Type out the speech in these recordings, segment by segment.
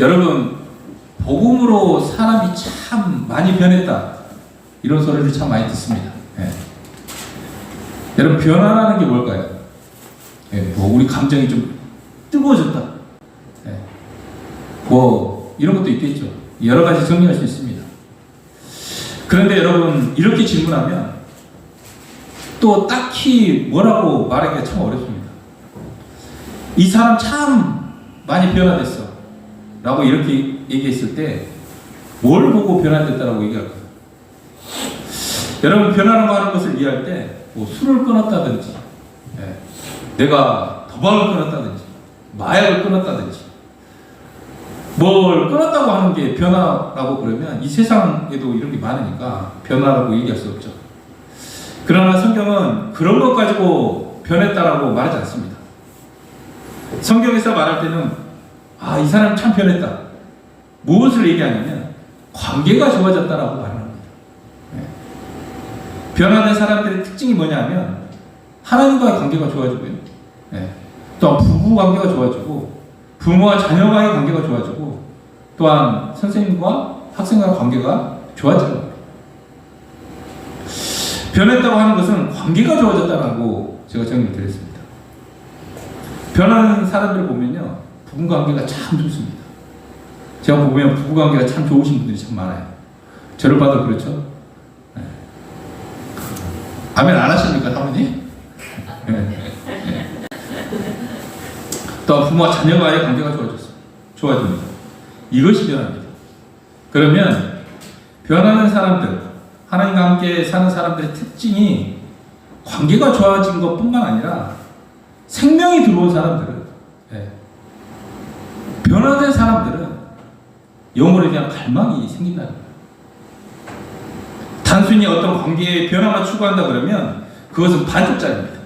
여러분, 복음으로 사람이 참 많이 변했다, 이런 소리를 참 많이 듣습니다. 예. 여러분, 변화라는 게 뭘까요? 예, 뭐 우리 감정이 좀 뜨거워졌다, 예. 뭐 이런 것도 있겠죠. 여러 가지 정리할 수 있습니다. 그런데 여러분, 이렇게 질문하면 또 딱히 뭐라고 말하기가 참 어렵습니다. 이 사람 참 많이 변화됐어 라고 이렇게 얘기했을 때 뭘 보고 변화됐다라고 얘기할까요? 여러분, 변화라고 하는 것을 이해할 때 뭐 술을 끊었다든지, 예, 내가 도박을 끊었다든지, 마약을 끊었다든지, 뭘 끊었다고 하는 게 변화라고 그러면 이 세상에도 이런 게 많으니까 변화라고 얘기할 수 없죠. 그러나 성경은 그런 것 가지고 변했다라고 말하지 않습니다. 성경에서 말할 때는 이 사람 참 변했다. 무엇을 얘기하냐면 관계가 좋아졌다라고 말합니다. 변화된 사람들의 특징이 뭐냐면 하나님과의 관계가 좋아지고요. 또한 부부 관계가 좋아지고, 부모와 자녀와의 관계가 좋아지고, 또한 선생님과 학생과의 관계가 좋아지는 거예요. 변했다고 하는 것은 관계가 좋아졌다라고 제가 정리를 드렸습니다. 변하는 사람들을 보면요, 부부관계가 참 좋습니다. 제가 보면 부부관계가 참 좋으신 분들이 참 많아요. 저를 봐도 그렇죠? 네. 아멘 안 하십니까, 사모님? 네. 또 부모와 자녀와의 관계가 좋아집니다. 이것이 변화입니다. 그러면 변하는 사람들, 하나님과 함께 사는 사람들의 특징이 관계가 좋아진 것뿐만 아니라 생명이 들어온 사람들은, 변화된 사람들은 영혼에 대한 갈망이 생긴다는 거예요. 단순히 어떤 관계의 변화만 추구한다 그러면 그것은 반쪽짜리입니다.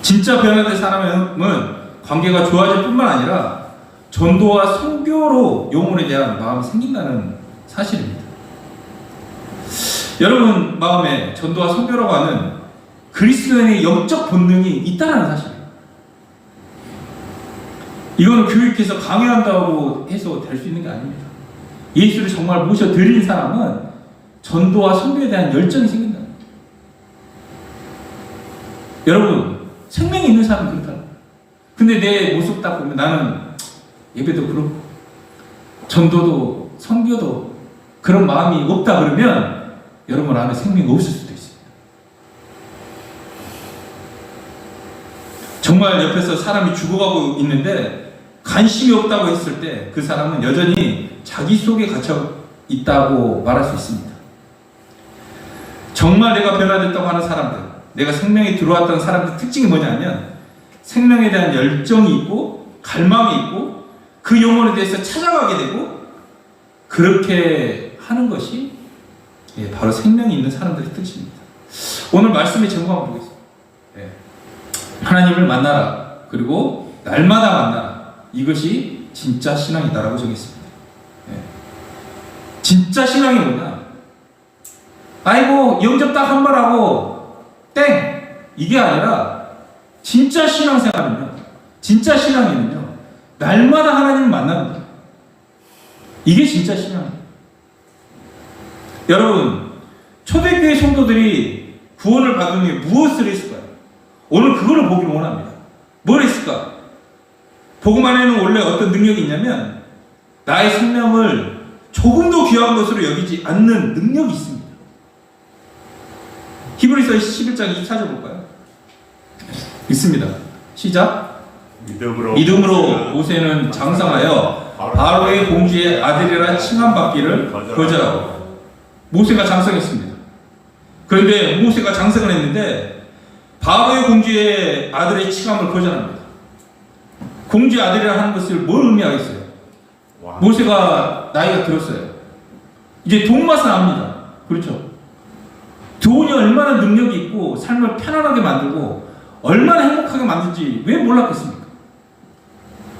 진짜 변화된 사람은 관계가 좋아질 뿐만 아니라 전도와 선교로 영혼에 대한 마음이 생긴다는 사실입니다. 여러분 마음에 전도와 선교라고 하는 그리스도인의 영적 본능이 있다는 사실이에요. 이거는 교육해서 강요한다고 해서 될 수 있는 게 아닙니다. 예수를 정말 모셔드린 사람은 전도와 선교에 대한 열정이 생긴다. 여러분, 생명이 있는 사람은 그렇다. 근데 내 모습 딱 보면 나는 예배도 그렇고 전도도 선교도 그런 마음이 없다 그러면 여러분 안에 생명이 없을 수도 있습니다. 정말 옆에서 사람이 죽어가고 있는데 관심이 없다고 했을 때 그 사람은 여전히 자기 속에 갇혀 있다고 말할 수 있습니다. 정말 내가 변화됐다고 하는 사람들, 내가 생명이 들어왔던 사람들 특징이 뭐냐면 생명에 대한 열정이 있고 갈망이 있고 그 영혼에 대해서 찾아가게 되고 그렇게 하는 것이 바로 생명이 있는 사람들의 특징입니다. 오늘 말씀의 제목 한번 보겠습니다. 하나님을 만나라, 그리고 날마다 만나라. 이것이 진짜 신앙이다라고 정했습니다. 진짜 신앙이 뭐냐? 아이고 영접 딱 한 번 하고 땡! 이게 아니라 진짜 신앙생활은요, 진짜 신앙에는요, 날마다 하나님을 만나는 거예요. 이게 진짜 신앙이에요. 여러분, 초대교회 성도들이 구원을 받은 후에 무엇을 했을까요? 오늘 그거를 보기를 원합니다. 뭘 했을까? 복음 안에는 원래 어떤 능력이 있냐면 나의 생명을 조금도 귀한 것으로 여기지 않는 능력이 있습니다. 히브리서 11장 24절 볼까요? 있습니다. 시작. 믿음으로 모세는 장성하여 바로의 공주의 아들이라 칭함받기를 거절하고. 모세가 장성했습니다. 그런데 모세가 장성을 했는데 바로의 공주의 아들의 칭함을 거절합니다. 공주의 아들이라 하는 것을 뭘 의미하겠어요? 모세가 나이가 들었어요. 이제 돈 맛은 압니다. 그렇죠? 돈이 얼마나 능력이 있고 삶을 편안하게 만들고 얼마나 행복하게 만들지 왜 몰랐겠습니까?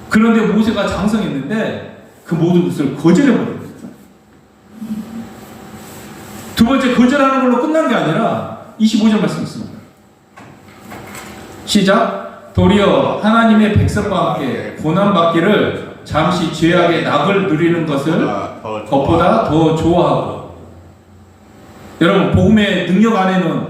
그런데 모세가 장성했는데 그 모든 것을 거절해버립니다. 두 번째, 거절하는 걸로 끝난 게 아니라 25절 말씀 있습니다. 시작. 도리어 하나님의 백성과 함께 고난받기를 잠시 죄악의 낙을 누리는 것을 것보다 더 좋아하고. 여러분, 복음의 능력 안에는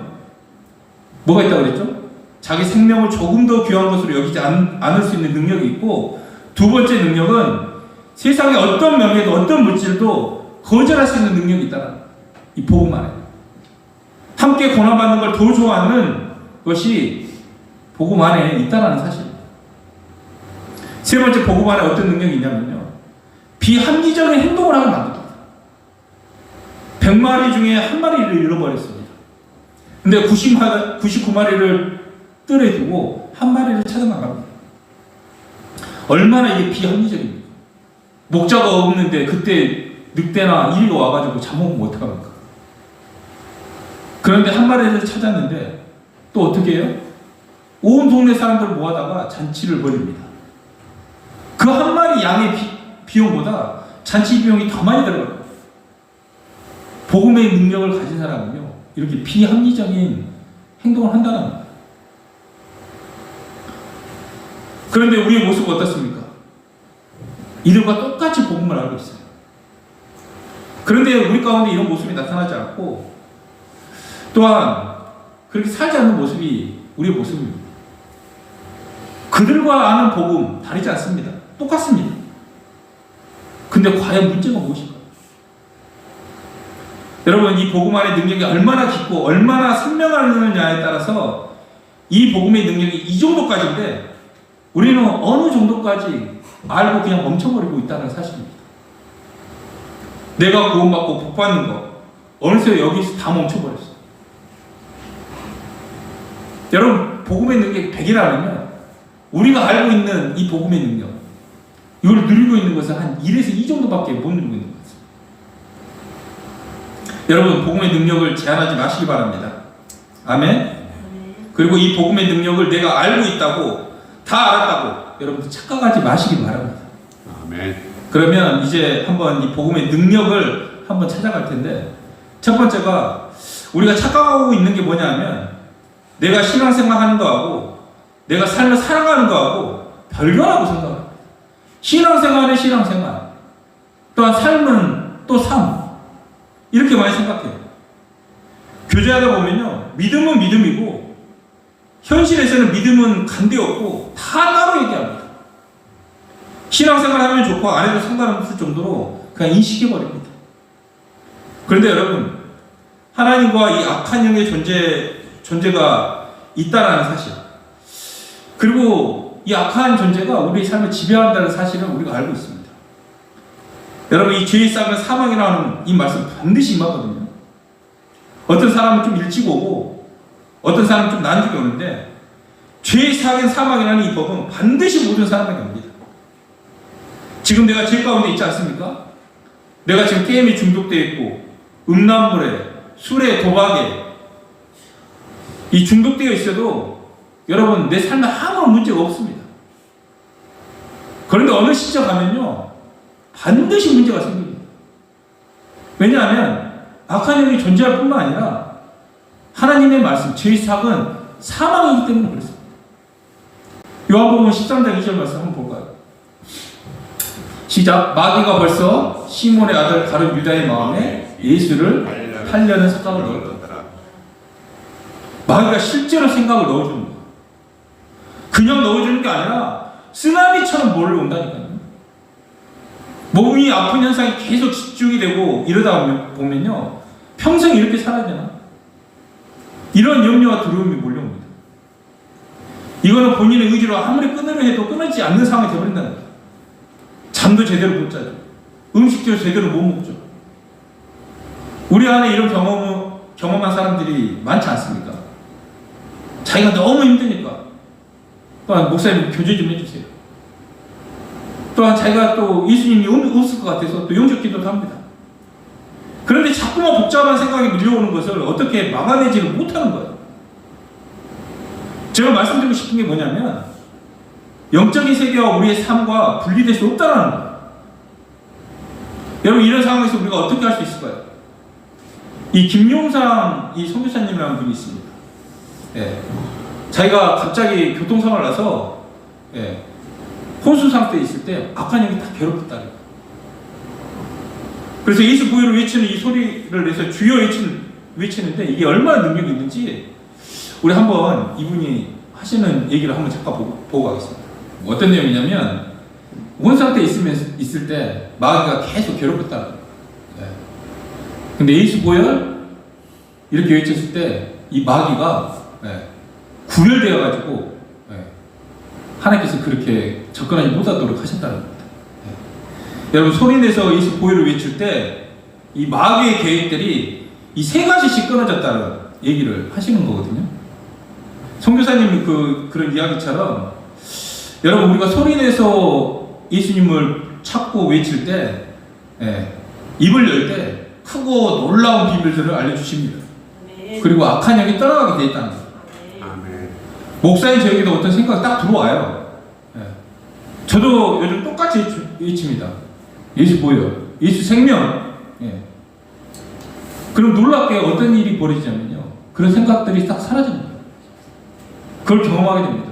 뭐가 있다고 그랬죠? 자기 생명을 조금 더 귀한 것으로 여기지 않을 수 있는 능력이 있고, 두 번째 능력은 세상의 어떤 명예도 어떤 물질도 거절할 수 있는 능력이 있다는 이 복음 안에. 함께 고난받는 걸 더 좋아하는 것이 복음 안에 있다는 사실입니다. 세 번째, 복음 안에 어떤 능력이 있냐면요, 비합리적인 행동을 하게 만듭니다. 100마리 중에 한 마리를 잃어버렸습니다. 근데 99마리를 뜰에 두고 한 마리를 찾아만 갑니다. 얼마나 이게 비합리적입니까? 목자가 없는데 그때 늑대나 이리가 와가지고 잡아먹으면 어떡합니까? 그런데 한 마리를 찾았는데 또 어떻게 해요? 온 동네 사람들을 모아다가 잔치를 벌입니다. 그 한 마리 양의 비용보다 잔치 비용이 더 많이 들어가요. 복음의 능력을 가진 사람은요, 이렇게 비합리적인 행동을 한다는 겁니다. 그런데 우리의 모습은 어떻습니까? 이들과 똑같이 복음을 알고 있어요. 그런데 우리 가운데 이런 모습이 나타나지 않고, 또한 그렇게 살지 않는 모습이 우리의 모습입니다. 그들과 아는 복음 다르지 않습니다. 똑같습니다. 근데 과연 문제가 무엇인가? 여러분, 이 복음 안의 능력이 얼마나 깊고 얼마나 선명하느냐에 따라서 이 복음의 능력이 이 정도까지인데, 우리는 어느 정도까지 알고 그냥 멈춰버리고 있다는 사실입니다. 내가 구원받고 복받는 거 어느새 여기서 다 멈춰버렸어. 여러분, 복음의 능력이 100이라면요, 우리가 알고 있는 이 복음의 능력, 이걸 누리고 있는 것은 한 1에서 2 정도밖에 못 누리고 있는 것 같습니다. 여러분, 복음의 능력을 제한하지 마시기 바랍니다. 아멘. 그리고 이 복음의 능력을 내가 알고 있다고, 다 알았다고 여러분들 착각하지 마시기 바랍니다. 아멘. 그러면 이제 한번 이 복음의 능력을 한번 찾아갈 텐데, 첫 번째가 우리가 착각하고 있는 게 뭐냐면, 내가 신앙생활 하는 거하고 내가 삶을 살아가는 거하고 별개라고 생각합니다. 신앙생활은 신앙생활, 또한 삶은 또 삶, 이렇게 많이 생각해요. 교제하다 보면요, 믿음은 믿음이고 현실에서는 믿음은 관계없고 다 따로 얘기합니다. 신앙생활 하면 좋고 안 해도 상관없을 정도로 그냥 인식해버립니다. 그런데 여러분, 하나님과 이 악한 영의 존재가 있다라는 사실, 그리고 이 악한 존재가 우리의 삶을 지배한다는 사실을 우리가 알고 있습니다. 여러분, 이 죄의 싹은 사망이라는 이 말씀 반드시 임하거든요. 어떤 사람은 좀 일찍 오고 어떤 사람은 좀 나중에 오는데, 죄의 싹은 사망이라는 이 법은 반드시 모든 사람에게 옵니다. 지금 내가 죄 가운데 있지 않습니까? 내가 지금 게임에 중독되어 있고 음란물에, 술에, 도박에 이 중독되어 있어도 여러분, 내 삶에 아무런 문제가 없습니다. 그런데 어느 시점 가면요, 반드시 문제가 생깁니다. 왜냐하면 악한 영이 존재할 뿐만 아니라 하나님의 말씀, 죄의 삭은 사망이기 때문에 그렇습니다. 요한복음 13장 2절 말씀 한번 볼까요? 시작. 마귀가 벌써 시몬의 아들 가룟 유다의 마음에 예수를 팔려는 생각을 넣었다. 마귀가 실제로 생각을 넣어주는 거예요. 그냥 넣어주는 게 아니라 쓰나미처럼 몰려온다니까요. 몸이 아픈 현상이 계속 집중이 되고 이러다 보면요, 평생 이렇게 살아야 되나? 이런 염려와 두려움이 몰려옵니다. 이거는 본인의 의지로 아무리 끊으려 해도 끊어지지 않는 상황이 되어버린다는 거예요. 잠도 제대로 못 자죠. 음식도 제대로 못 먹죠. 우리 안에 이런 경험한 사람들이 많지 않습니까? 자기가 너무 힘드니까 또한 목사님 교제 좀 해주세요. 또한 자기가 또 예수님이 없을 것 같아서 또 영적 기도도 합니다. 그런데 자꾸만 복잡한 생각이 밀려오는 것을 어떻게 막아내지를 못하는 거예요. 제가 말씀드리고 싶은 게 뭐냐면, 영적인 세계와 우리의 삶과 분리될 수 없다는 거예요. 여러분, 이런 상황에서 우리가 어떻게 할 수 있을까요? 이 김용상 이 선교사님이라는 분이 있습니다. 예. 자기가 갑자기 교통사고를 나서 혼수 상태에 있을 때 악한 영이 다 괴롭혔다. 그래서 예수 보혈을 외치는 이 소리를 내서 주여 외치는데 이게 얼마나 능력이 있는지 우리 한번 이분이 하시는 얘기를 한번 잠깐 보고 가겠습니다. 어떤 내용이냐면 온 상태에 있을 때 마귀가 계속 괴롭혔다는 거예요. 근데 예수 보혈 이렇게 외쳤을 때 이 마귀가 구별되어 가지고 하나님께서 그렇게 접근하지 못하도록 하셨다는 겁니다. 여러분 소리내서 예수 보혈을 외칠 때 이 마귀의 계획들이 이 세 가지씩 끊어졌다는 얘기를 하시는 거거든요. 선교사님이 그런 이야기처럼 여러분 우리가 소리내서 예수님을 찾고 외칠 때 입을 열 때 크고 놀라운 비밀들을 알려주십니다. 그리고 악한 영이 떠나가게 돼 있다는 거예요. 목사님 저에게도 어떤 생각이 딱 들어와요. 저도 요즘 똑같이 외칩니다. 예수 보혈, 예수 생명. 그럼 놀랍게 어떤 일이 벌어지냐면요, 그런 생각들이 딱 사라집니다. 그걸 경험하게 됩니다.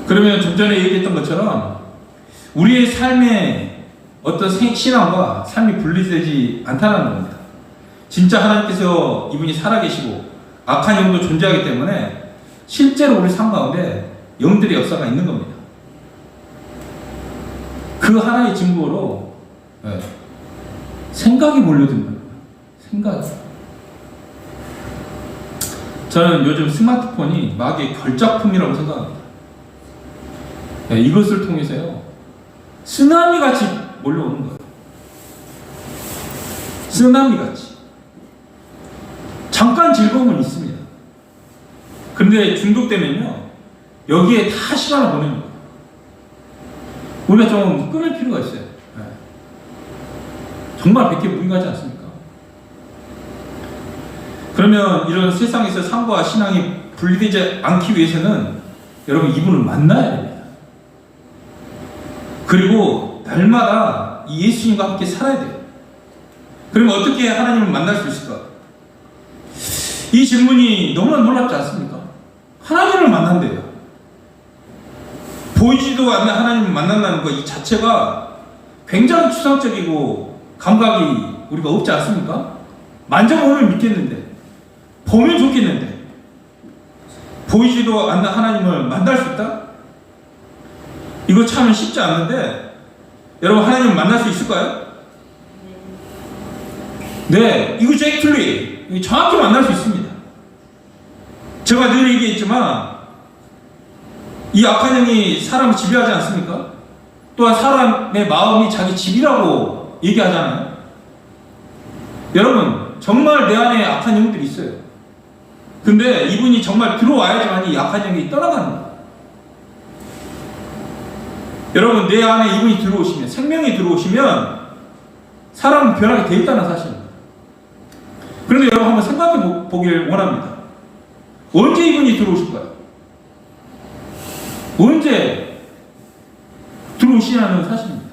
그러면 좀 전에 얘기했던 것처럼 우리의 삶의 어떤 신앙과 삶이 분리되지 않다는 겁니다. 진짜 하나님께서 이분이 살아계시고 악한 영도 존재하기 때문에 실제로 우리 삶 가운데 영들의 역사가 있는 겁니다. 그 하나의 증거로 생각이 몰려든다. 생각. 저는 요즘 스마트폰이 마귀의 걸작품이라고 생각합니다. 이것을 통해서요 쓰나미 같이 몰려오는 거예요. 쓰나미 같이. 잠깐 즐거움은 있습니다. 그런데 중독되면요 여기에 다 시간을 보내는 거예요. 우리가 좀 끊을 필요가 있어요. 정말 백개 무익하지 않습니까? 그러면 이런 세상에서 삶과 신앙이 분리되지 않기 위해서는 여러분 이분을 만나야 됩니다. 그리고 날마다 이 예수님과 함께 살아야 돼요. 그러면 어떻게 하나님을 만날 수 있을까? 이 질문이 너무나 놀랍지 않습니까? 하나님을 만난대요. 보이지도 않는 하나님을 만난다는 것 이 자체가 굉장히 추상적이고 감각이 우리가 없지 않습니까? 만져보면 믿겠는데, 보면 좋겠는데, 보이지도 않는 하나님을 만날 수 있다? 이거 참 쉽지 않은데, 여러분 하나님을 만날 수 있을까요? 네, 이거 exactly 정확히 만날 수 있습니다. 제가 늘 얘기했지만 이 악한 영이 사람을 지배하지 않습니까? 또한 사람의 마음이 자기 집이라고 얘기하잖아요. 여러분 정말 내 안에 악한 영들이 있어요. 근데 이분이 정말 들어와야지만 이 악한 영이 떠나가는 거예요. 여러분 내 안에 이분이 들어오시면, 생명이 들어오시면 사람은 변하게 돼 있다는 사실입니다. 그런데 여러분 한번 생각해 보길 원합니다. 언제 이분이 들어오실까요? 언제 들어오시냐는 사실입니다.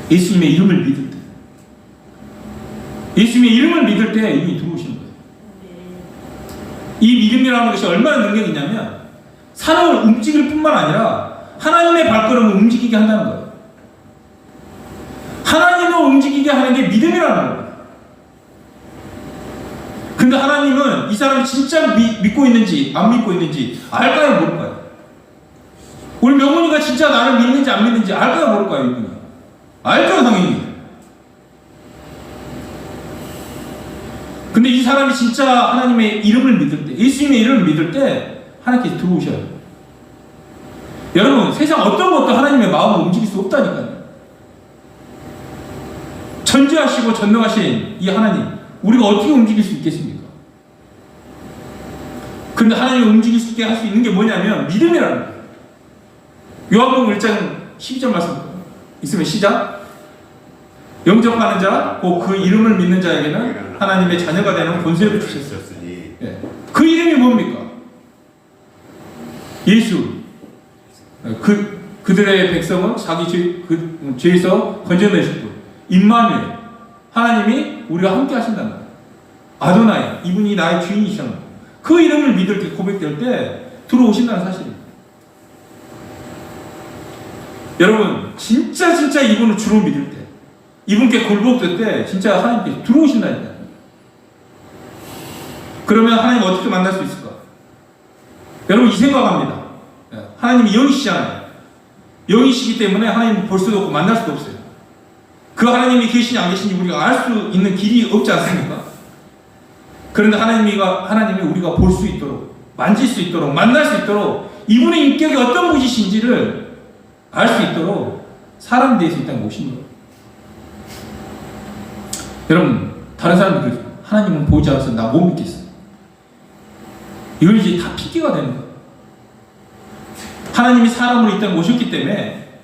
예수님의 이름을 믿을 때, 예수님의 이름을 믿을 때 이분이 들어오시는 거예요. 이 믿음이라는 것이 얼마나 능력이 있냐면 사람을 움직일 뿐만 아니라 하나님의 발걸음을 움직이게 한다는 거예요. 하나님을 움직이게 하는 게 믿음이라는 거예요. 근데 하나님은 이 사람이 진짜 믿고 있는지 안 믿고 있는지 알까요 모를까요? 우리 명훈이가 진짜 나를 믿는지 안 믿는지 알까요 모를까요? 이분이 알죠 당연히. 근데 이 사람이 진짜 하나님의 이름을 믿을 때, 예수님의 이름을 믿을 때 하나님께서 들어오셔요. 여러분 세상 어떤 것도 하나님의 마음을 움직일 수 없다니까요. 전지하시고 전능하신 이 하나님, 우리가 어떻게 움직일 수 있겠습니까? 근데 하나님을 움직일 수 있게 할 수 있는 게 뭐냐면 믿음이라는 거예요. 요한복음 1장 12절 말씀 있으면 시작. 영접하는 자, 곧 그 이름을 믿는 자에게는 하나님의 자녀가 되는 권세를 주셨으니. 그 이름이 뭡니까? 예수. 그들의 백성은 자기 죄에서 건져내실 분. 임마누엘. 하나님이 우리와 함께 하신다는 거예요. 아도나이. 이분이 나의 주인이시라는 거예요. 그 이름을 믿을 때, 고백될 때 들어오신다는 사실입니다. 여러분, 진짜 이분을 주로 믿을 때, 이분께 굴복될 때 진짜 하나님께 들어오신다니까요. 그러면 하나님 어떻게 만날 수 있을까? 여러분, 이 생각합니다. 하나님이 영이시잖아요. 영이시기 때문에 하나님을 볼 수도 없고 만날 수도 없어요. 그 하나님이 계시냐 안 계시는지 우리가 알 수 있는 길이 없지 않습니까? 그런데 하나님이 우리가 볼 수 있도록, 만질 수 있도록, 만날 수 있도록, 이분의 인격이 어떤 분이신지를 알 수 있도록 사람 대해서 이 땅에 오신 거예요. 여러분, 다른 사람들이 그러죠. 하나님은 보이지 않아서 나 못 믿겠어. 이걸 이제 다 핑계가 되는 거예요. 하나님이 사람으로 이 땅에 오셨기 때문에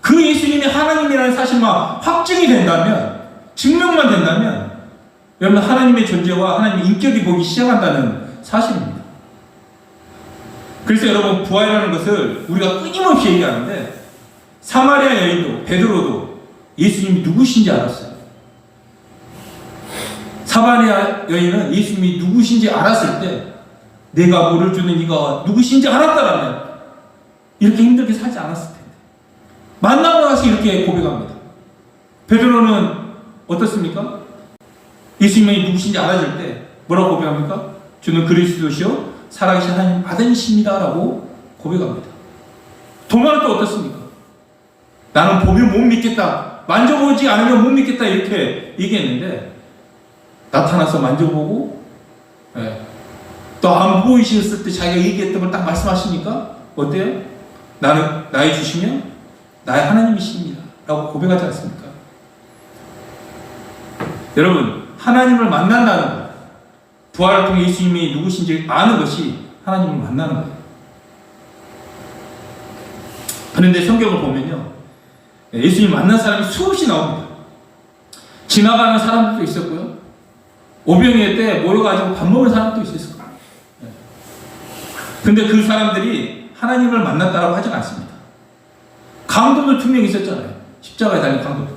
그 예수님이 하나님이라는 사실만 확증이 된다면, 증명만 된다면, 여러분, 하나님의 존재와 하나님의 인격이 보기 시작한다는 사실입니다. 그래서 여러분, 부활이라는 것을 우리가 끊임없이 얘기하는데, 사마리아 여인도 베드로도 예수님이 누구신지 알았어요. 사마리아 여인은 예수님이 누구신지 알았을 때, 내가 물을 주는 이가 누구신지 알았다라면 이렇게 힘들게 살지 않았을 텐데, 만나고 나서 이렇게 고백합니다. 베드로는 어떻습니까? 예수님이 누구신지 알아질 때 뭐라고 고백합니까? 주는 그리스도시요 살아계신 하나님 아들이십니다 라고 고백합니다. 도마는 또 어떻습니까? 나는 보면 못 믿겠다, 만져보지 않으면 못 믿겠다, 이렇게 얘기했는데 나타나서 만져보고, 또 안 보이셨을 때 자기가 얘기했던 걸 딱 말씀하시니까 어때요? 나는 나의 주시며 나의 하나님이십니다 라고 고백하지 않습니까? 여러분, 하나님을 만난다는 것, 부활을 통해 예수님이 누구신지 아는 것이 하나님을 만나는 거예요. 그런데 성경을 보면요, 예수님 만난 사람이 수없이 나옵니다. 지나가는 사람들도 있었고요, 오병이어 때 모여가지고 밥 먹는 사람도 있었을 거예요. 근데 그 사람들이 하나님을 만났다라고 하지 않습니다. 강도도 2명 있었잖아요. 십자가에 달린 강도도.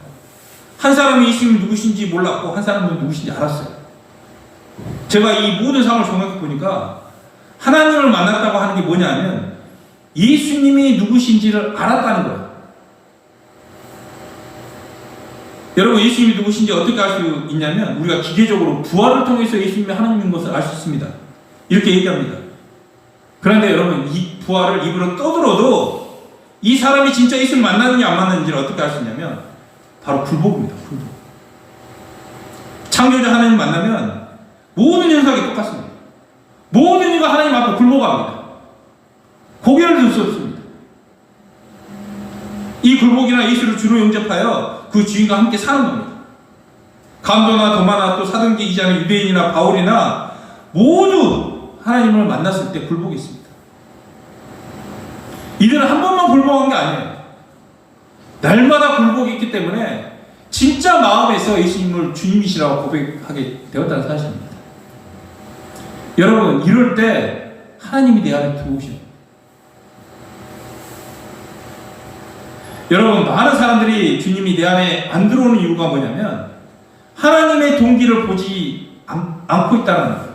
한 사람이 예수님이 누구신지 몰랐고 한 사람은 누구신지 알았어요. 제가 이 모든 상황을 종합해 보니까 하나님을 만났다고 하는 게 뭐냐면 예수님이 누구신지를 알았다는 거예요. 여러분, 예수님이 누구신지 어떻게 알 수 있냐면 우리가 기계적으로 부활을 통해서 예수님이 하나님인 것을 알 수 있습니다. 이렇게 얘기합니다. 그런데 여러분, 이 부활을 입으로 떠들어도 이 사람이 진짜 예수님을 만나는지 안 만나는지를 어떻게 알 수 있냐면 바로 굴복입니다. 굴복. 창조자 하나님 만나면 모든 현상이 똑같습니다. 모든 이가 하나님 앞에 굴복합니다. 고개를 들 수 없습니다. 이 굴복이나 예수를 주로 영접하여 그 주인과 함께 사는 겁니다. 감도나 도마나 또 사도행전 2장의 유대인이나 바울이나 모두 하나님을 만났을 때 굴복이 있습니다. 이들은 한 번만 굴복한 게 아니에요. 날마다 굴복이 있기 때문에 진짜 마음에서 예수님을 주님이시라고 고백하게 되었다는 사실입니다. 여러분, 이럴 때 하나님이 내 안에 들어오셔요. 여러분, 많은 사람들이 주님이 내 안에 안 들어오는 이유가 뭐냐면 하나님의 동기를 보지 않고 있다는 거예요.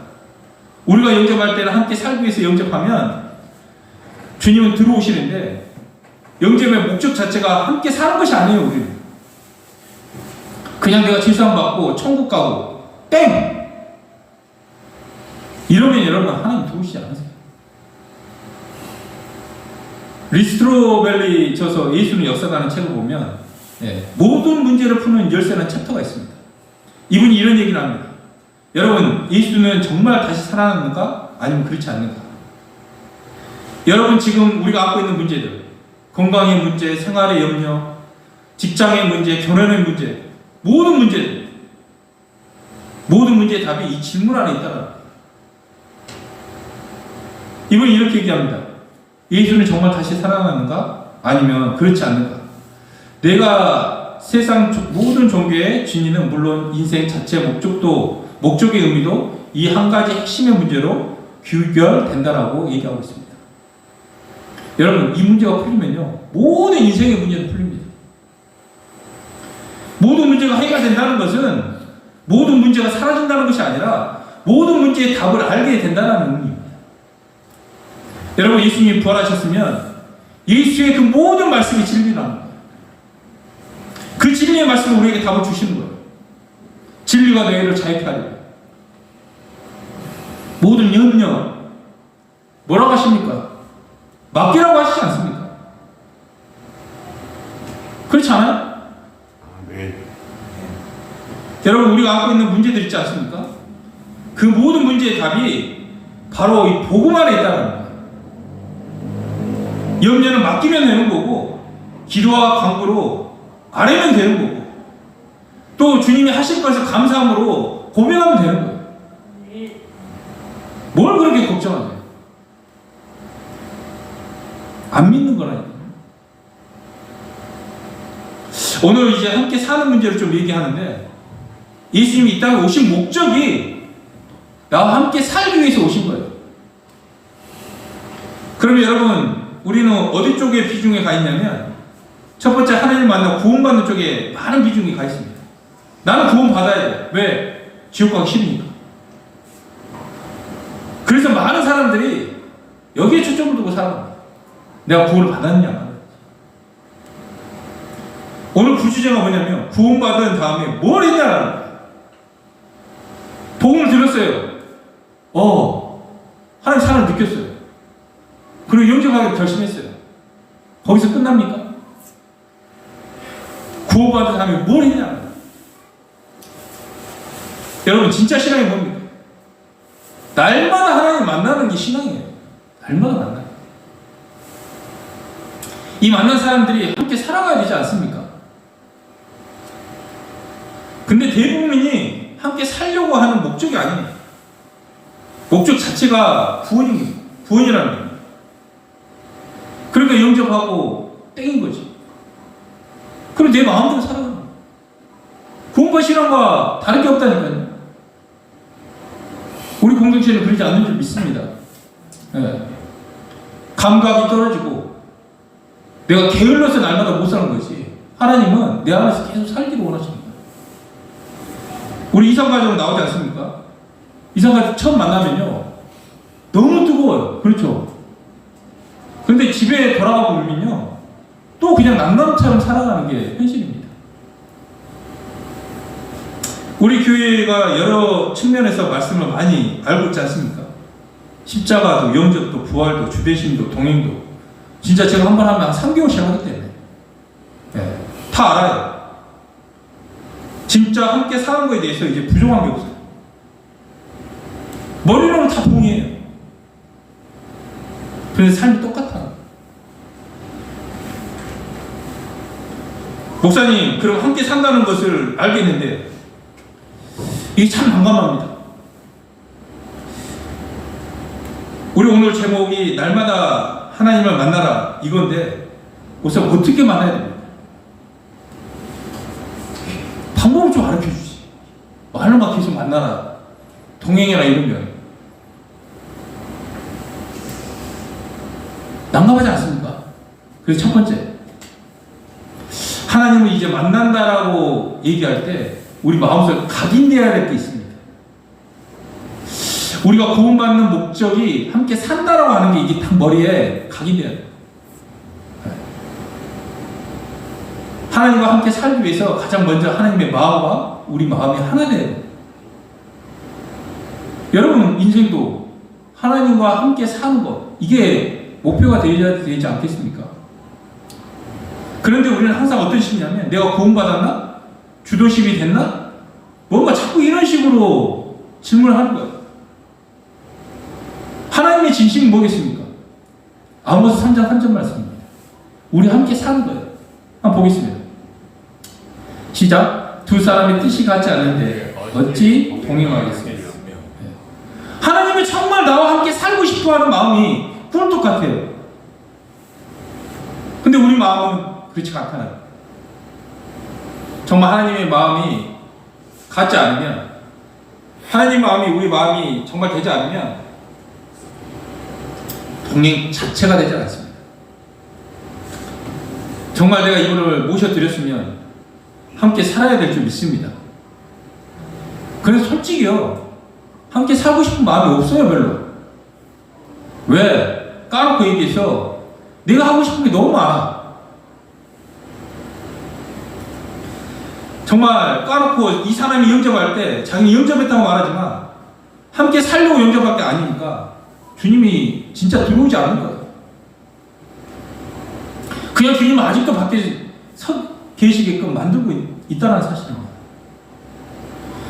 우리가 영접할 때는 함께 살기 위해서 영접하면 주님은 들어오시는데 영접의 목적 자체가 함께 사는 것이 아니에요. 우리는 그냥 내가 질서받고 천국 가고 땡! 이러면 여러분, 하나님 들어오시지 않으세요. 리스트로벨리 저서 예수는 역사라는 책을 보면 모든 문제를 푸는 열쇠라는 챕터가 있습니다. 이분이 이런 얘기를 합니다. 여러분, 예수는 정말 다시 살아났는가? 아니면 그렇지 않는가? 여러분, 지금 우리가 안고 있는 문제들, 건강의 문제, 생활의 염려, 직장의 문제, 결혼의 문제, 모든 문제들, 모든 문제의 답이 이 질문 안에 있다는 이분이 이렇게 얘기합니다. 예수는 정말 다시 살아났는가? 아니면 그렇지 않는가? 내가 세상 모든 종교의 진리는 물론 인생 자체 목적의 의미도 이 한 가지 핵심의 문제로 귀결된다라고 얘기하고 있습니다. 여러분, 이 문제가 풀리면요, 모든 인생의 문제도 풀립니다. 모든 문제가 해결된다는 것은 모든 문제가 사라진다는 것이 아니라 모든 문제의 답을 알게 된다는 의미입니다. 여러분, 예수님이 부활하셨으면 예수의 그 모든 말씀이 진리라는 거예요. 그 진리의 말씀을 우리에게 답을 주시는 거예요. 진리가 너희를 자유케 하리라. 모든 염려 뭐라고 하십니까? 맡기라고 하시지 않습니까? 그렇지 않아요? 네. 여러분, 우리가 갖고 있는 문제들 있지 않습니까? 그 모든 문제의 답이 바로 이 복음 안에 있다는 거예요. 염려는 맡기면 되는 거고, 기도와 간구로 아뢰면 되는 거고, 또 주님이 하실 것을 감사함으로 고백하면 되는 거예요. 뭘 그렇게 걱정하세요? 안 믿는 거라니까요. 오늘 이제 함께 사는 문제를 좀 얘기하는데, 예수님이 이 땅에 오신 목적이 나와 함께 살기 위해서 오신 거예요. 그러면 여러분, 우리는 어디 쪽에 비중에 가 있냐면, 첫 번째 하나님 만나 구원받는 쪽에 많은 비중이 가 있습니다. 나는 구원 받아야 돼. 왜? 지옥 가기 싫으니까. 그래서 많은 사람들이 여기에 초점을 두고 살아갑니다. 내가 구원을 받았냐? 오늘 부주제가 뭐냐면, 구원받은 다음에 뭘 했냐라는 거예요. 복음을 들었어요. 하나님 사랑을 느꼈어요. 그리고 영접하기로 결심했어요. 거기서 끝납니까? 구원받은 다음에 뭘 했냐? 여러분, 진짜 신앙이 뭡니까? 날마다 하나님 만나는 게 신앙이에요. 날마다 만나요. 이 만난 사람들이 함께 살아가야 되지 않습니까? 근데 대부분이 함께 살려고 하는 목적이 아니에요. 목적 자체가 구원이라는 거예요. 그러니까 영접하고 땡인 거지. 그럼 내 마음대로 살아가는 거예요. 구원받으시란과 다를 게 없다니까요. 우리 공동체는 그러지 않는 줄 믿습니다. 네. 감각이 떨어지고 내가 게을러서 날마다 못 사는 거지. 하나님은 내 안에서 계속 살기를 원하시는 거예요. 우리 이산가족은 나오지 않습니까? 이산가족 처음 만나면요, 너무 뜨거워요. 그렇죠? 근데 집에 돌아가고 울면요, 또 그냥 남남처럼 살아가는 게 현실입니다. 우리 교회가 여러 측면에서 말씀을 많이 알고 있지 않습니까? 십자가도, 영접도, 부활도, 주대심도, 동행도. 진짜 제가 한 번 하면 한 3개월씩 하기 때문에. 네, 다 알아요. 진짜 함께 사는 거에 대해서 이제 부족한 게 없어요. 머리로는 다 동의해요. 그래서 삶이 똑같아. 목사님, 그럼 함께 산다는 것을 알겠는데, 이게 참 난감합니다. 우리 오늘 제목이 날마다 하나님을 만나라 이건데, 목사님 어떻게 만나야 됩니까? 방법을 좀 가르쳐 주지. 하나님과 계속 만나라, 동행해라 이러면 난감하지 않습니까? 그래서 첫 번째, 하나님을 이제 만난다라고 얘기할 때 우리 마음속에 각인되어야 될 게 있습니다. 우리가 구원받는 목적이 함께 산다라고 하는 게 이게 딱 머리에 각인되어야 돼요. 하나님과 함께 살기 위해서 가장 먼저 하나님의 마음과 우리 마음이 하나 돼야 돼요. 여러분 인생도 하나님과 함께 사는 것, 이게 목표가 되어야 되지 않겠습니까? 그런데 우리는 항상 어떤 식이냐면, 내가 구원받았나? 주도심이 됐나? 뭔가 자꾸 이런 식으로 질문을 하는 거예요. 하나님의 진심이 뭐겠습니까? 아모스 3장 3절 말씀입니다. 우리 함께 사는 거예요. 한번 보겠습니다. 시작. 두 사람의 뜻이 같지 않은데 어찌 동행하겠습니까? 하나님이 정말 나와 함께 살고 싶어하는 마음이 그런 똑같아요. 근데 우리 마음은 그렇지 않잖아요. 정말 하나님의 마음이 같지 않으면, 하나님 마음이 우리 마음이 정말 되지 않으면 동행 자체가 되지 않습니다. 정말 내가 이분을 모셔드렸으면 함께 살아야 될 줄 믿습니다. 그래서 솔직히요, 함께 살고 싶은 마음이 없어요. 별로. 왜? 까놓고 얘기해서 내가 하고 싶은 게 너무 많아. 정말 까놓고 이 사람이 영접할 때 자기 영접했다고 말하지만 함께 살려고 영접할 게 아니니까 주님이 진짜 들어오지 않은 거예요. 그냥 주님은 아직도 밖에 서 계시게끔 만들고 있다는 사실입니다.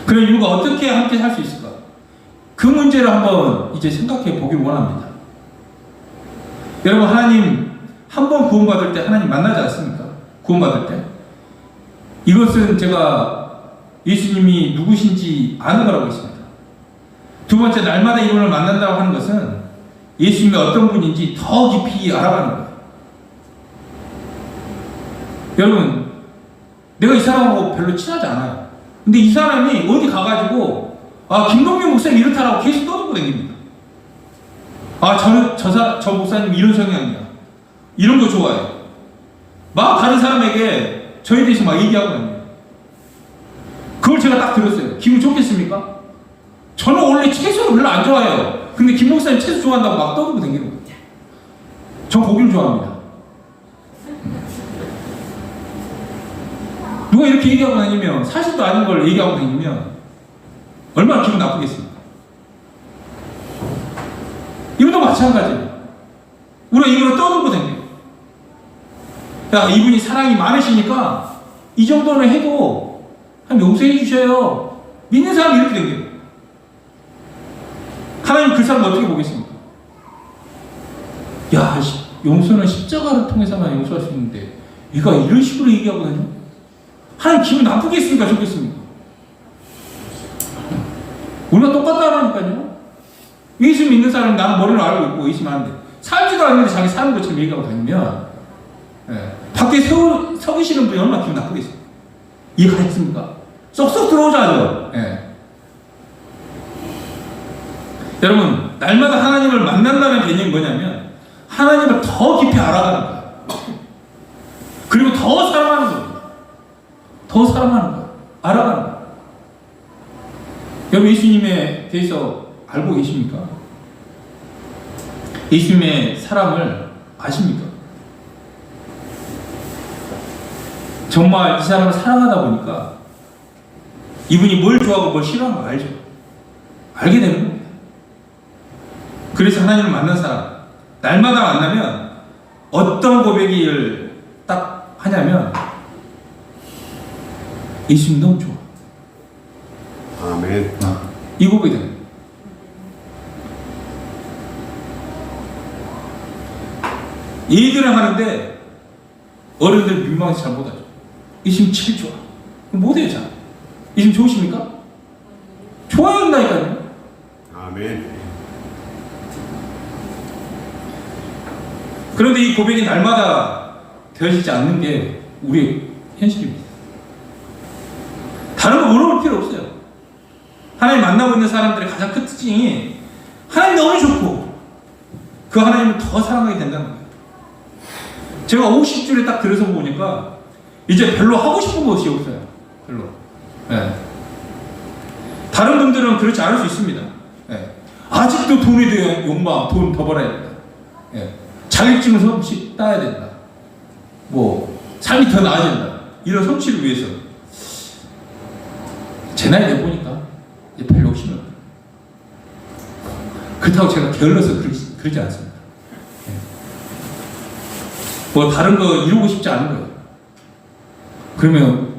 그럼 우리가 어떻게 함께 살 수 있을까? 그 문제를 한번 이제 생각해 보길 원합니다. 여러분, 하나님 한 번 구원받을 때 하나님 만나지 않습니까? 구원받을 때. 이것은 제가 예수님이 누구신지 아는 거라고 했습니다. 두 번째, 날마다 이분을 만난다고 하는 것은 예수님이 어떤 분인지 더 깊이 알아가는 거예요. 여러분, 내가 이 사람하고 별로 친하지 않아요. 근데 이 사람이 어디 가가지고 김동민 목사님 이렇다라고 계속 떠들고 다닙니다. 저 목사님 이런 성향이야. 이런 거 좋아해. 막 다른 사람에게 저에 대해서 막 얘기하고 다닙니다. 그걸 제가 딱 들었어요. 기분 좋겠습니까? 저는 원래 채소를 별로 안 좋아해요. 근데 김 목사님 채소 좋아한다고 막 떠들고 다니는 거예요. 전 고기를 좋아합니다. 누가 이렇게 얘기하고 다니면, 사실도 아닌 걸 얘기하고 다니면 얼마나 기분 나쁘겠습니까? 이분도 마찬가지예요. 우리가 이거를 떠들고 다녀요. 야, 이분이 사랑이 많으시니까 이 정도는 해도 한 용서해 주셔요. 믿는 사람이 이렇게 된 거예요. 하나님 그 사람 어떻게 보겠습니까? 야, 용서는 십자가를 통해서만 용서할 수 있는데 얘가 이런 식으로 얘기하고 다녀? 하나님 기분 나쁘겠습니까? 좋겠습니까? 우리가 똑같다라니까요. 예수 믿는 사람은 나는 머리를 알고 있고 의심 안 돼. 살지도 않는데 자기 사는 것처럼 얘기하고 다니면 밖에 서 계시는 분이 얼마나 기분 나쁘겠습니까? 이해가 됐습니까? 쏙쏙 들어오자죠. 여러분, 날마다 하나님을 만난다는 개념이 뭐냐면 하나님을 더 깊이 알아가는 거예요. 그리고 더 사랑하는 거예요. 더 사랑하는 거예요. 알아가는 거예요. 여러분, 예수님에 대해서 알고 계십니까? 예수님의 사랑을 아십니까? 정말 이 사람을 사랑하다 보니까 이분이 뭘 좋아하고 뭘 싫어하는 걸 알죠. 알게 되는 겁니다. 그래서 하나님을 만난 사람, 날마다 만나면 어떤 고백을 딱 하냐면 예수님 너무 좋아. 아멘. 이 고백이 되는 거예요. 얘기를 하는데 어른들 민망해서 잘 못하죠. 예수님 제일 좋아. 못해요, 잘. 예수님 좋으십니까? 좋아야 한다니까요. 아멘. 그런데 이 고백이 날마다 되어지지 않는 게 우리의 현실입니다. 다른 거 물어볼 필요 없어요. 하나님 만나고 있는 사람들의 가장 큰 특징이 하나님 너무 좋고 그 하나님을 더 사랑하게 된다는 거예요. 제가 50줄에 딱 들어서 보니까 이제 별로 하고 싶은 것이 없어요. 별로. 다른 분들은 그렇지 않을 수 있습니다. 아직도 돈에 대한 욕망, 돈 더 벌어야 된다. 자격증을 조금씩 따야 된다. 삶이 더 나아진다. 이런 성취를 위해서. 제 나이 돼 보니까 이제 별 욕심이 없다. 그렇다고 제가 게을러서 그러지 않습니다. 다른 거 이루고 싶지 않은 거예요. 그러면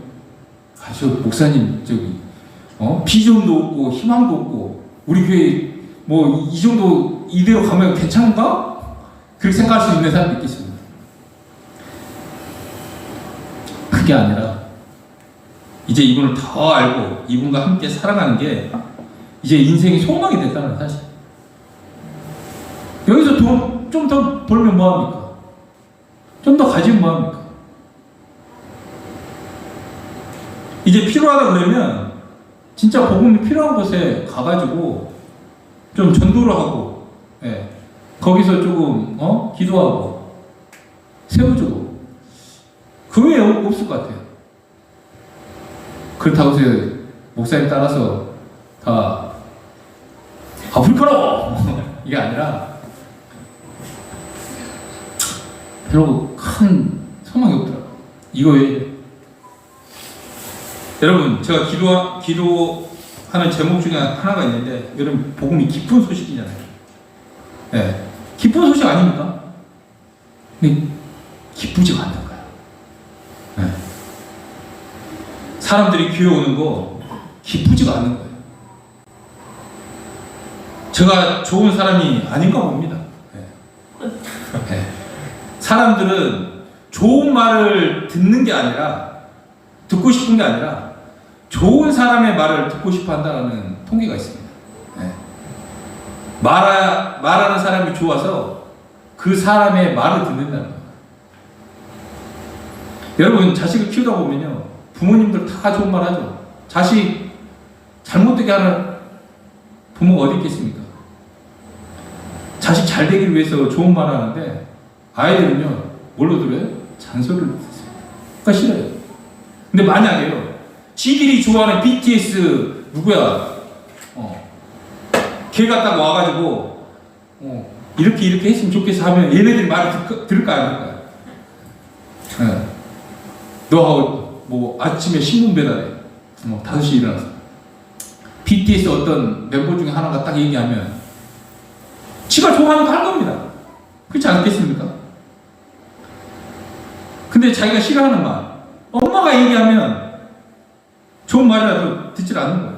저 목사님 비전도 없고 희망도 없고 우리 교회 이 정도 이대로 가면 괜찮은가? 그렇게 생각할 수 있는 사람도 있겠습니다. 그게 아니라 이제 이분을 더 알고 이분과 함께 살아가는 게 이제 인생의 소망이 됐다는 사실. 여기서 돈 좀 더 벌면 뭐합니까? 좀 더 가지면 뭐합니까? 이제 필요하다 그러면 진짜 복음이 필요한 곳에 가가지고 좀 전도를 하고 거기서 조금 기도하고 세워주고 그 외에 없을 것 같아요. 그렇다고 해서 목사님 따라서 다 불편하고 이게 아니라 별로 큰 소망이 없더라고요. 이거 왜? 여러분, 제가 기도하는 제목 중에 하나가 있는데, 여러분, 복음이 기쁜 소식이잖아요. 네. 기쁜 소식 아닙니까? 근데 기쁘지가 않는 거예요. 네. 사람들이 교회 오는 거 기쁘지가 않는 거예요. 제가 좋은 사람이 아닌가 봅니다. 네. 네. 사람들은 좋은 말을 듣는 게 아니라, 듣고 싶은 게 아니라 좋은 사람의 말을 듣고 싶어 한다는 통계가 있습니다. 네. 말하는 사람이 좋아서 그 사람의 말을 듣는다는 거예요. 여러분, 자식을 키우다 보면요, 부모님들 다 좋은 말 하죠. 자식 잘못되게 하는 부모가 어디 있겠습니까? 자식 잘 되기 위해서 좋은 말 하는데, 아이들은요, 뭘로 들어요? 잔소리를 듣습니다. 그러니까 싫어요. 근데 만약에요, 지들이 좋아하는 BTS 누구야? 걔가 딱 와가지고 이렇게 했으면 좋겠어 하면 얘네들이 말을 들을까 안 들을까요? 네. 너하고 뭐 아침에 신문 배달해 5시에 일어나서 BTS 어떤 멤버 중에 하나가 딱 얘기하면 지가 좋아하는 거 할 겁니다. 그렇지 않겠습니까? 근데 자기가 싫어하는 말, 엄마가 얘기하면 좋은 말이라도 듣질 않는 거예요.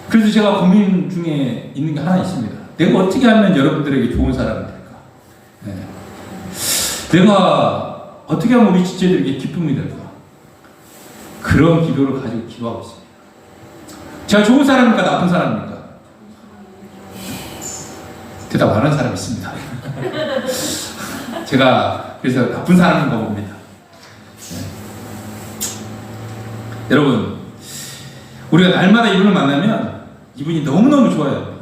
그래서 제가 고민 중에 있는 게 하나 있습니다. 내가 어떻게 하면 여러분들에게 좋은 사람이 될까? 네. 내가 어떻게 하면 우리 지체들에게 기쁨이 될까? 그런 기도를 가지고 기도하고 있습니다. 제가 좋은 사람입니까? 나쁜 사람입니까? 대답 안 하는 사람이 있습니다. 제가 그래서 나쁜 사람인가 봅니다. 네. 여러분, 우리가 날마다 이분을 만나면 이분이 너무너무 좋아요.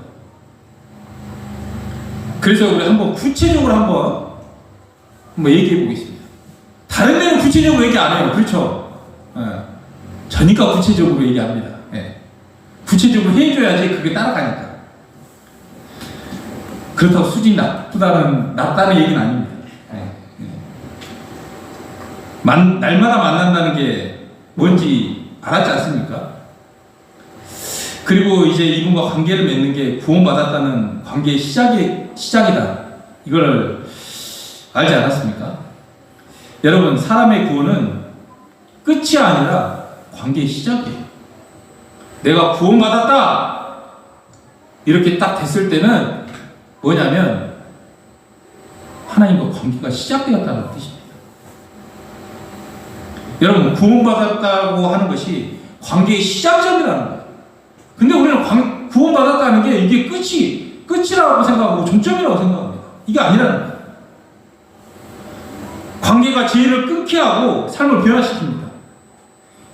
그래서 우리 한번 구체적으로 한번 얘기해 보겠습니다. 다른 데는 구체적으로 얘기 안 해요. 그렇죠? 네. 저니까 구체적으로 얘기합니다. 네. 구체적으로 해줘야지 그게 따라가니까. 그렇다고 수준이 낮다는 얘기는 아닙니다. 네. 네. 날마다 만난다는 게 뭔지 알았지 않습니까? 그리고 이제 이분과 관계를 맺는 게 구원받았다는 관계의 시작이다. 이걸 알지 않았습니까? 여러분, 사람의 구원은 끝이 아니라 관계의 시작이에요. 내가 구원받았다! 이렇게 딱 됐을 때는 뭐냐면 하나님과 관계가 시작되었다는 뜻입니다. 여러분, 구원받았다고 하는 것이 관계의 시작점이라는 거예요. 근데 우리는 구원받았다는 게 이게 끝이라고 생각하고 종점이라고 생각합니다. 이게 아니라는 거예요. 관계가 죄를 끊게 하고 삶을 변화시킵니다.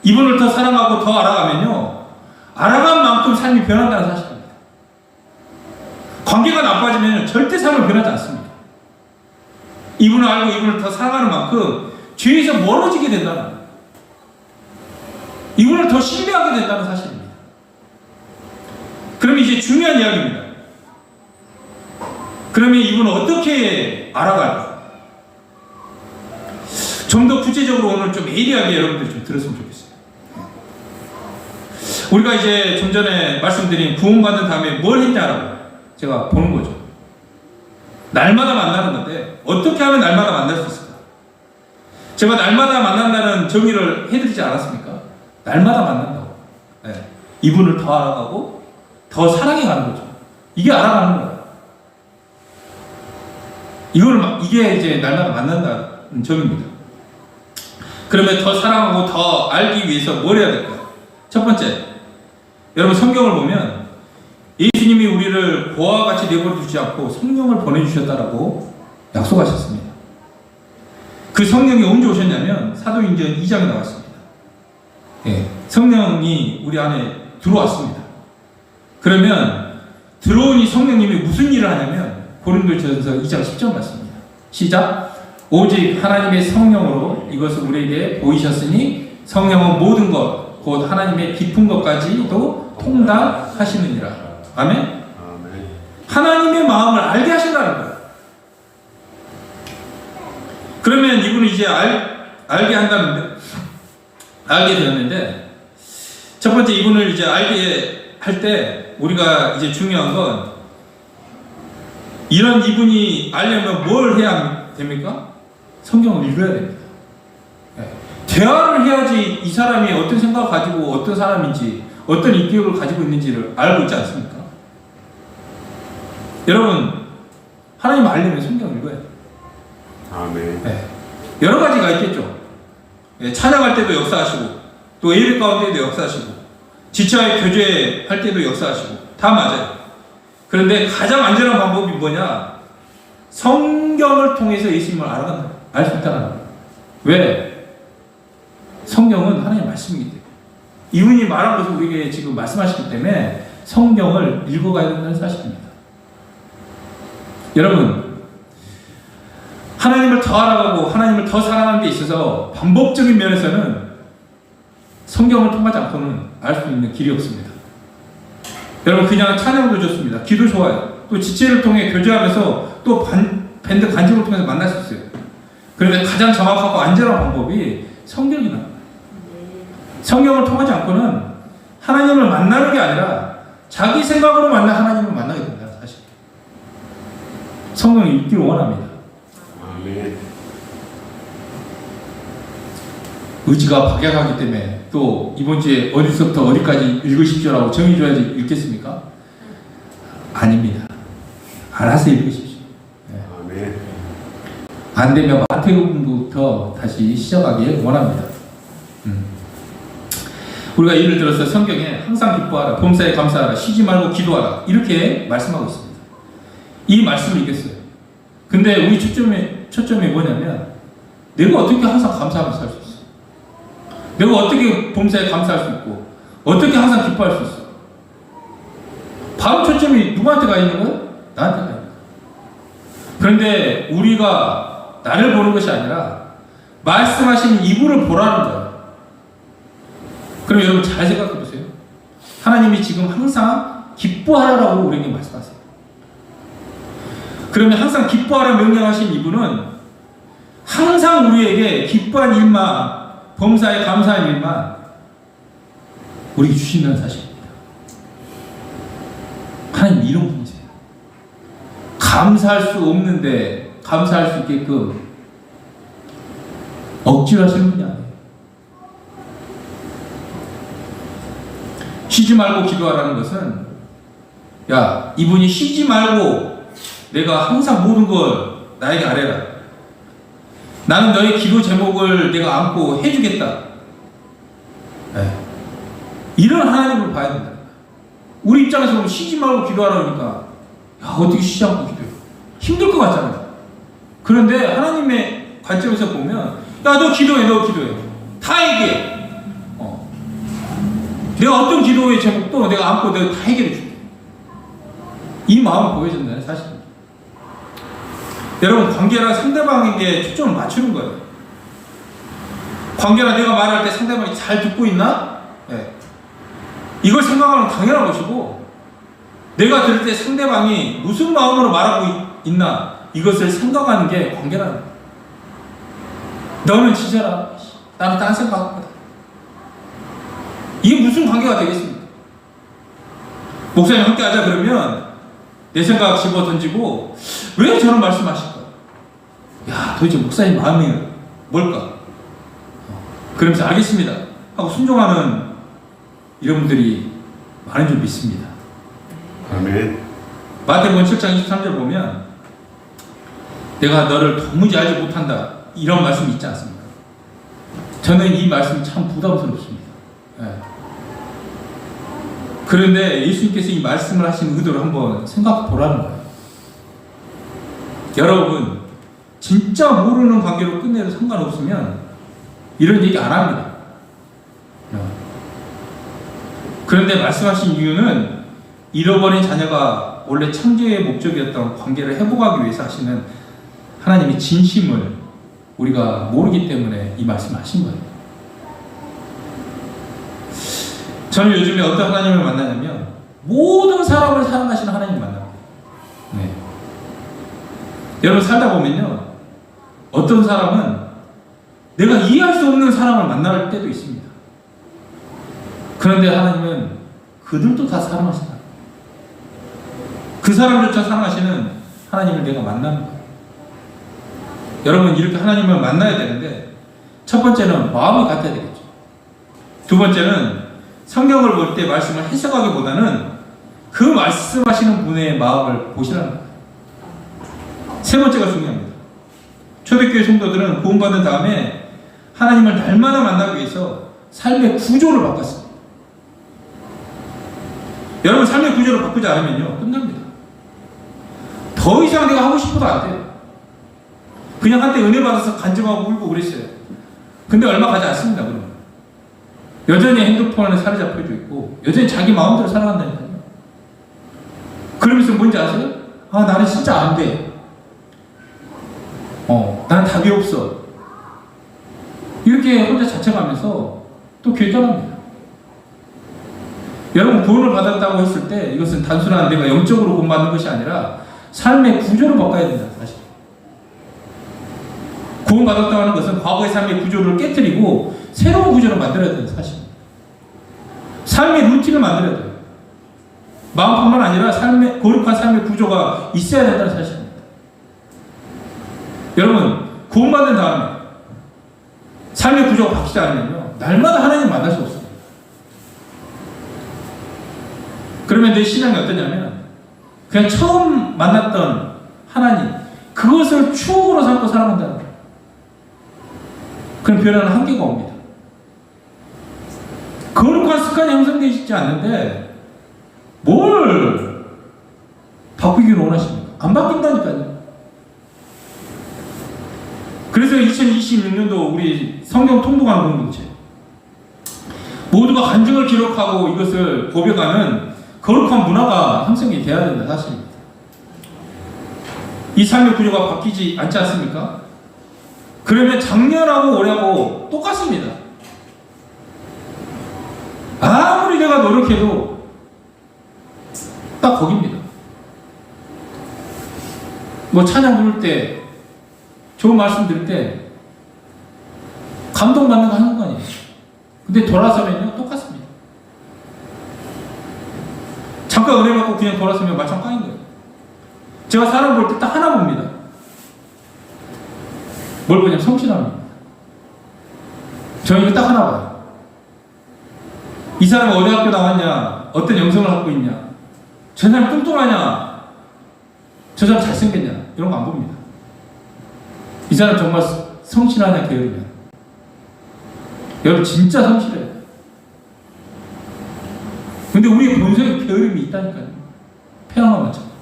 이분을 더 사랑하고 더 알아가면요, 알아간 만큼 삶이 변한다는 사실입니다. 관계가 나빠지면 절대 삶을 변하지 않습니다. 이분을 알고 이분을 더 사랑하는 만큼 죄에서 멀어지게 된다는 거예요. 이분을 더 신뢰하게 된다는 사실입니다. 그러면 이제 중요한 이야기입니다. 그러면 이분은 어떻게 알아갈까? 좀 더 구체적으로 오늘 좀 예리하게 여러분들 좀 들었으면 좋겠어요. 우리가 이제 좀 전에 말씀드린 구원받은 다음에 뭘 했냐라고 제가 보는 거죠. 날마다 만나는 건데 어떻게 하면 날마다 만날 수 있을까? 제가 날마다 만난다는 정의를 해드리지 않았습니까? 날마다 만난다고. 네. 이분을 더 알아가고 더 사랑해가는 거죠. 이게 알아가는 거예요. 이게 이제 날마다 만난다는 점입니다. 그러면 더 사랑하고 더 알기 위해서 뭘 해야 될까요? 첫 번째, 여러분 성경을 보면 예수님이 우리를 고아와 같이 내버려 두지 않고 성령을 보내주셨다라고 약속하셨습니다. 그 성령이 언제 오셨냐면 사도행전 2장에 나왔습니다. 예, 성령이 우리 안에 들어왔습니다. 그러면 들어오니 성령님이 무슨 일을 하냐면 고린도전서 2장 10절 말씀입니다. 시작. 오직 하나님의 성령으로 이것을 우리에게 보이셨으니 성령은 모든 것, 곧 하나님의 깊은 것까지도 통달하시느니라. 아멘? 하나님의 마음을 알게 하신다는 거예요. 그러면 이분은 이제 알게 되었는데, 첫 번째 이분을 이제 알게 할 때 우리가 이제 중요한 건, 이런 이분이 알려면 뭘 해야 됩니까? 성경을 읽어야 됩니다. 대화를 해야지 이 사람이 어떤 생각을 가지고 어떤 사람인지, 어떤 인격을 가지고 있는지를 알고 있지 않습니까? 여러분, 하나님 알려면 성경을 읽어야 돼요. 아멘. 네. 여러 가지가 있겠죠. 찬양할 때도 역사하시고, 또 예배 가운데도 역사하시고, 지체와의 교제할 때도 역사하시고, 다 맞아요. 그런데 가장 안전한 방법이 뭐냐? 성경을 통해서 예수님을 알 수 있다는 거예요. 왜? 성경은 하나님의 말씀이기 때문에. 이분이 말한 것을 우리에게 지금 말씀하시기 때문에 성경을 읽어가야 된다는 사실입니다. 여러분, 하나님을 더 알아가고 하나님을 더 사랑하는 데 있어서 반복적인 면에서는 성경을 통하지 않고는 알 수 있는 길이 없습니다. 여러분, 그냥 찬양도 좋습니다. 기도 좋아요. 또 지체를 통해 교제하면서 또 밴드 간증을 통해서 만날 수 있어요. 그런데 가장 정확하고 안전한 방법이 성경이다. 성경을 통하지 않고는 하나님을 만나는 게 아니라 자기 생각으로 하나님을 만나게 된다는 사실. 성경을 읽기를 원합니다. 아멘. 의지가 박약하기 때문에 또 이번 주에 어디서부터 어디까지 읽으십시오라고 정해줘야지 읽겠습니까? 아닙니다. 알아서 읽으십시오. 네. 아멘. 안 되면 마태복음부터 다시 시작하길 원합니다. 우리가 예를 들어서 성경에 항상 기뻐하라, 범사에 감사하라, 쉬지 말고 기도하라 이렇게 말씀하고 있습니다. 이 말씀을 읽겠어요. 근데 우리 초점이 뭐냐면 내가 어떻게 항상 감사하면서 살 수 있어? 내가 어떻게 범사에 감사할 수 있고 어떻게 항상 기뻐할 수 있어? 바로 초점이 누구한테 가 있는 거예요? 나한테 가 있는 거예요. 그런데 우리가 나를 보는 것이 아니라 말씀하신 이분을 보라는 거예요. 그럼 여러분 잘 생각해 보세요. 하나님이 지금 항상 기뻐하라고 우리에게 말씀하세요. 그러면 항상 기뻐하라 명령하신 이분은 항상 우리에게 기뻐한 일만, 범사에 감사한 일만 우리에게 주신다는 사실입니다. 하나님 이런 분이세요. 감사할 수 없는데 감사할 수 있게끔 억지로 하시는 분이 아니에요. 쉬지 말고 기도하라는 것은, 야, 이분이 쉬지 말고 내가 항상 모든 걸 나에게 아뢰라. 나는 너의 기도 제목을 내가 안고 해주겠다. 네. 이런 하나님을 봐야 된다. 우리 입장에서 보면 쉬지 말고 기도하라니까, 야, 어떻게 쉬지 않고 기도해? 힘들 것 같잖아요. 그런데 하나님의 관점에서 보면, 야, 너 기도해. 다 얘기해. 내가 어떤 기도의 제목도 내가 안고 내가 다 해결해 줄게. 이 마음을 보여준다는 사실입니다. 여러분, 관계란 상대방에게 초점을 맞추는 거예요. 관계란 내가 말할 때 상대방이 잘 듣고 있나? 네. 이걸 생각하는 건 당연한 것이고, 내가 들을 때 상대방이 무슨 마음으로 말하고 있나? 이것을 생각하는 게 관계라는 거예요. 너는 지져라. 나는 딴 생각하고 있다. 이게 무슨 관계가 되겠습니까? 목사님 함께 하자 그러면 내 생각 집어 던지고 왜 저런 말씀하실까? 야, 도대체 목사님 마음이 뭘까? 그러면서 알겠습니다 하고 순종하는 이런 분들이 많은 줄 믿습니다. 아멘. 마태복음 7장 23절 보면 내가 너를 도무지 알지 못한다 이런 말씀이 있지 않습니까? 저는 이 말씀이 참 부담스럽습니다. 네. 그런데 예수님께서 이 말씀을 하신 의도를 한번 생각해 보라는 거예요. 여러분, 진짜 모르는 관계로 끝내도 상관없으면 이런 얘기 안 합니다. 그런데 말씀하신 이유는 잃어버린 자녀가 원래 창조의 목적이었던 관계를 회복하기 위해서 하시는 하나님의 진심을 우리가 모르기 때문에 이 말씀을 하신 거예요. 저는 요즘에 어떤 하나님을 만나냐면 모든 사람을 사랑하시는 하나님을 만납니다. 네. 여러분 살다 보면요, 어떤 사람은 내가 이해할 수 없는 사람을 만날 때도 있습니다. 그런데 하나님은 그들도 다 사랑하신다. 그 사람조차 사랑하시는 하나님을 내가 만나는 거예요. 여러분, 이렇게 하나님을 만나야 되는데 첫 번째는 마음이 같아야 되겠죠. 두 번째는 성경을 볼 때 말씀을 해석하기보다는 그 말씀하시는 분의 마음을 보시라는 거예요. 세 번째가 중요합니다. 초대교회 성도들은 구원받은 다음에 하나님을 날마다 만나기 위해서 삶의 구조를 바꿨습니다. 여러분, 삶의 구조를 바꾸지 않으면요, 끝납니다. 더 이상 내가 하고 싶어도 안 돼요. 그냥 한때 은혜 받아서 간증하고 울고 그랬어요. 근데 얼마 가지 않습니다. 그러면 여전히 핸드폰에 사로잡혀져 있고 여전히 자기 마음대로 살아간다니까요. 그러면서 뭔지 아세요? 아, 나는 진짜 안 돼. 난 답이 없어. 이렇게 혼자 자책하면서 또 교회 떠납니다. 여러분, 구원을 받았다고 했을 때 이것은 단순한 내가 영적으로 구원받는 것이 아니라 삶의 구조를 바꿔야 된다. 사실 구원받았다고 하는 것은 과거의 삶의 구조를 깨뜨리고 새로운 구조를 만들어야 된다. 사실 삶의 루틴을 만들어야 돼요. 마음뿐만 아니라 거룩한 삶의 구조가 있어야 된다는 사실입니다. 여러분, 구원받은 다음에 삶의 구조가 바뀌지 않으면요, 날마다 하나님 만날 수 없어요. 그러면 내 신앙이 어떠냐면 그냥 처음 만났던 하나님, 그것을 추억으로 삼고 살아간다는 거예요. 그럼 변화는 한계가 옵니다. 거룩한 습관이 형성되지 않는데 뭘 바꾸기를 원하십니까? 안 바뀐다니까요. 그래서 2026년도 우리 성경 통독하는 공동체 모두가 간증을 기록하고 이것을 고백하는 거룩한 문화가 형성이 돼야 된다 사실입니다. 이 삶의 구조가 바뀌지 않지 않습니까? 그러면 작년하고 올해하고 똑같습니다. 아무리 내가 노력해도 딱 거기입니다. 뭐 찬양 부를 때, 좋은 말씀 들을 때 감동받는 거 하는 거 아니에요. 근데 돌아서면요 똑같습니다. 잠깐 은혜 받고 그냥 돌아서면 마찬가지인 거예요. 제가 사람 볼 때 딱 하나 봅니다. 뭘 보냐면 성실함입니다. 저는 이거 딱 하나 봐요. 이 사람은 어디 학교 나왔냐, 어떤 영성을 갖고 있냐, 저 사람 뚱뚱하냐, 저 사람 잘생겼냐, 이런 거 안 봅니다. 이 사람 정말 성실하냐, 게으르냐. 여러분, 진짜 성실해요. 근데 우리의 본성에 게으름이 있다니까요. 태양과 마찬가지.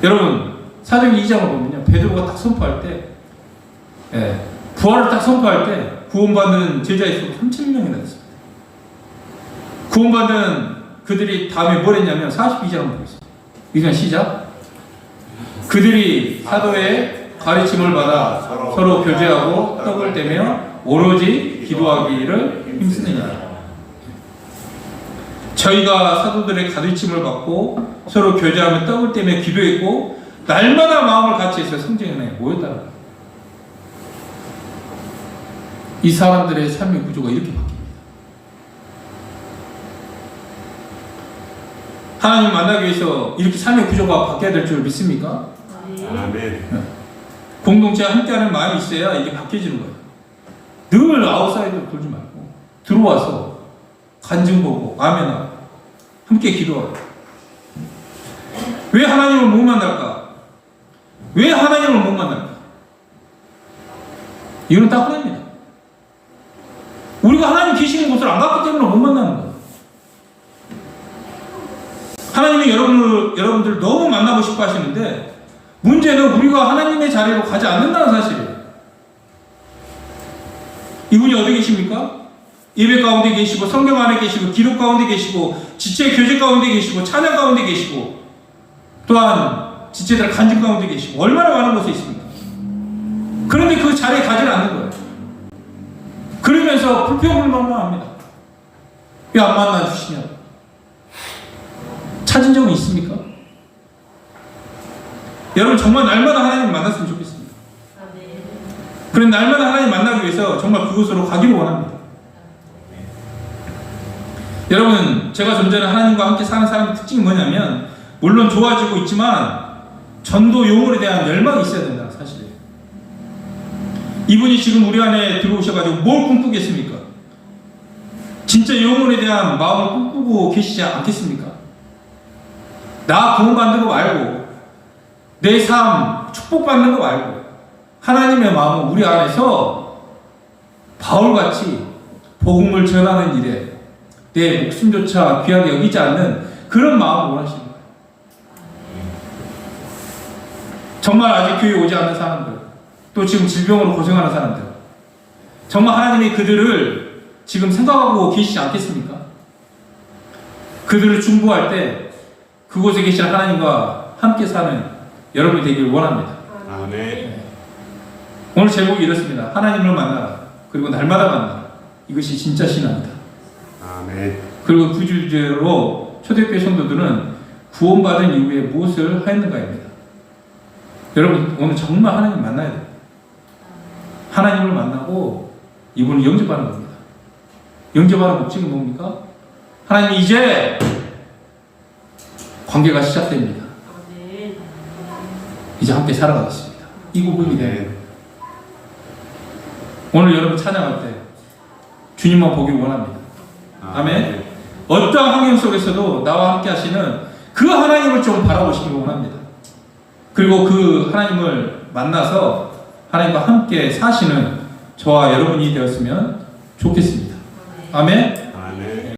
여러분, 사도행전 2장을 보면요, 베드로가 딱 선포할 때, 부활을 딱 선포할 때 구원받는 제자의 수가 3,000명이나 됐습니다. 구원받은 그들이 다음에 뭘 했냐면 42장을 보겠습니다. 이건 시작. 그들이 사도의 가르침을 받아 서로 교제하고 떡을 떼며 오로지 기도하기를 힘쓰느니라. 저희가 사도들의 가르침을 받고 서로 교제하며 떡을 떼며 기도했고 날마다 마음을 같이 해서 성전에 모였다는 이 사람들의 삶의 구조가 이렇게 바뀝니다. 하나님 만나기 위해서 이렇게 삶의 구조가 바뀌어야 될 줄 믿습니까? 아멘. 공동체와 함께하는 마음이 있어야 이게 바뀌어지는 거예요. 늘 아웃사이드로 돌지 말고 들어와서 간증 보고 아멘하고 함께 기도하고. 왜 하나님을 못 만날까? 왜 하나님을 못 만날까? 이건 딱 하나입니다. 우리가 하나님 계시는 곳을 안 갔기 때문에 못 만나는 거예요. 하나님이 여러분들 너무 만나고 싶어 하시는데 문제는 우리가 하나님의 자리로 가지 않는다는 사실이에요. 이분이 어디 계십니까? 예배 가운데 계시고 성경 안에 계시고 기록 가운데 계시고 지체 교제 가운데 계시고 찬양 가운데 계시고 또한 지체들 간증 가운데 계시고 얼마나 많은 곳에 있습니까? 그런데 그 자리에 가지는 않는 거예요. 그러면서 불평불만합니다. 왜 안 만나주시냐? 찾은 적은 있습니까? 여러분, 정말 날마다 하나님 만났으면 좋겠습니다. 그런 날마다 하나님 만나기 위해서 정말 그곳으로 가기를 원합니다. 여러분, 제가 좀 전에 하나님과 함께 사는 사람의 특징이 뭐냐면, 물론 좋아지고 있지만 전도 용어에 대한 열망이 있어야 된다, 사실. 이분이 지금 우리 안에 들어오셔가지고 뭘 꿈꾸겠습니까? 진짜 영혼에 대한 마음을 꿈꾸고 계시지 않겠습니까? 나 구원받는 거 말고, 내 삶 축복받는 거 말고, 하나님의 마음은 우리 안에서 바울같이 복음을 전하는 일에 내 목숨조차 귀하게 여기지 않는 그런 마음을 원하시는 거예요. 정말 아직 교회에 오지 않는 사람들, 또 지금 질병으로 고생하는 사람들, 정말 하나님이 그들을 지금 생각하고 계시지 않겠습니까? 그들을 중보할 때 그곳에 계신 하나님과 함께 사는 여러분이 되기를 원합니다. 아멘. 오늘 제목이 이렇습니다. 하나님을 만나라. 그리고 날마다 만나라. 이것이 진짜 신앙이다. 아멘. 그리고 그 주제로 초대교회 성도들은 구원받은 이후에 무엇을 하였는가입니다. 여러분, 오늘 정말 하나님 만나야 돼요. 하나님을 만나고 이분을 영접하는 겁니다. 영접하는 목적이 뭡니까? 하나님이 이제 관계가 시작됩니다. 이제 함께 살아가겠습니다. 이 부분이 돼요. 오늘 여러분 찬양할 때 주님만 보길 원합니다. 아멘. 어떠한 환경 속에서도 나와 함께 하시는 그 하나님을 좀 바라보시길 원합니다. 그리고 그 하나님을 만나서 하나님과 함께 사시는 저와 여러분이 되었으면 좋겠습니다. 아멘.